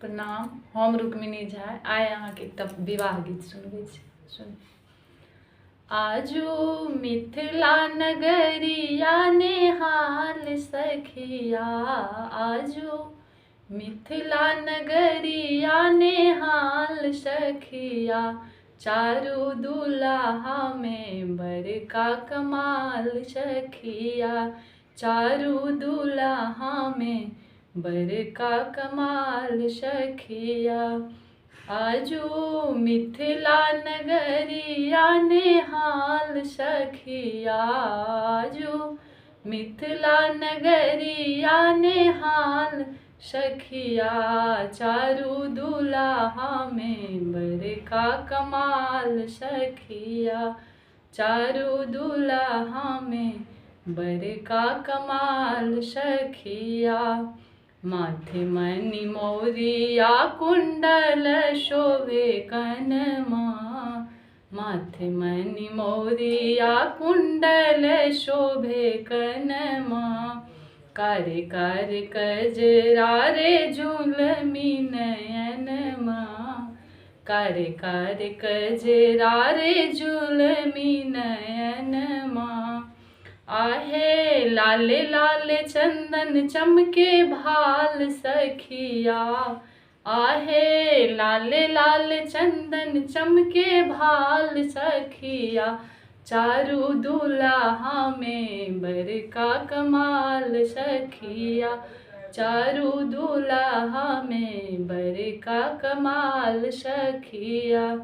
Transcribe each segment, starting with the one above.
प्रणाम। हम रुक्मिणी झा आइ अहाँके एकटा विवाह गीत सुनबै छी। सुन। आजू मिथिला नगरिया नेहाल सखिया, आजू मिथिला नगरिया नेहाल सखिया, चारू दुल्हा में बड़का कमाल सखिया, चारू दुल्हा में बड़का कमाल सखिया। आजू मिथिला नगरिया नेहाल सखिया, आजू मिथिला नगरिया नेहाल सखिया, चारू दुल्हा में बड़का कमाल सखिया, चारू दुल्हा में बड़का कमाल सखिया। माथे मणि मौरिया कुंडल शोभे कनमा, माथे मणि मौरिया कुंडल शोभे कनमा, कारे कारे कजरा रे झुलमी नयनमा, कारे कारे कजरा रे झुलमी नयनमा। आहे लाले लाले चंदन चमके भाल सखिया, आहे लाले लाले चंदन चमके भाल सखिया, चारू दुल्हा में बड़का कमाल सखिया, चारू दुल्हा में बड़का कमाल सखिया।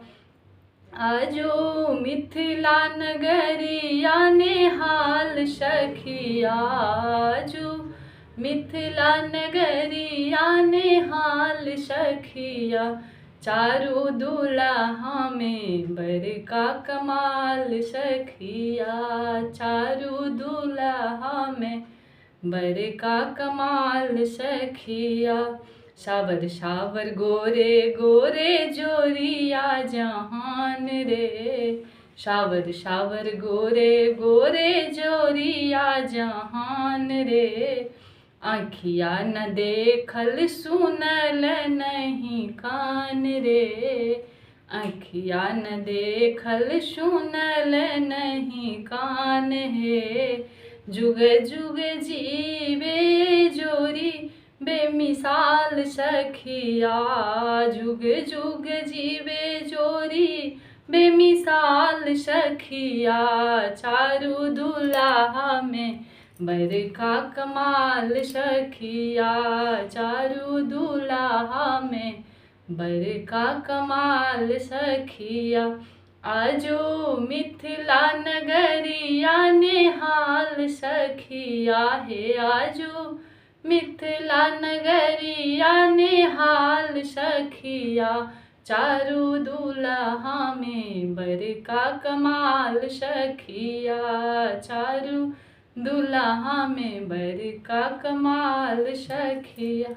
आजू मिथिला नगरिया नेहाल सखिया, आजू मिथिला नगरिया नेहाल सखिया, चारू दुल्हा में बड़का कमाल सखिया, चारू दुल्हा में बड़का कमाल सखिया। सावर सावर गोरे गोरे जोरिया जहान रे, सावर सावर गोरे गोरे जोरिया जहान रे, आँखिया न देखल सुनल नहीं कान रे, आँखिया न देखल सुनल नहीं कान है, जुग जुग जीवे जोरी बेमिसाल सखिया, जुग जुग जीवे जोरी बेमिसाल सखिया, चारू दुल्हा में बड़का कमाल सखिया, चारू दुल्हा में बड़का कमाल सखिया। आजू मिथिला नगरिया नेहाल सखिया, हे आजू मिथिला नगरिया नेहाल सखिया, चारू दुल्हा में बड़का कमाल सखिया, चारू दुल्हा में बड़का कमाल सखिया।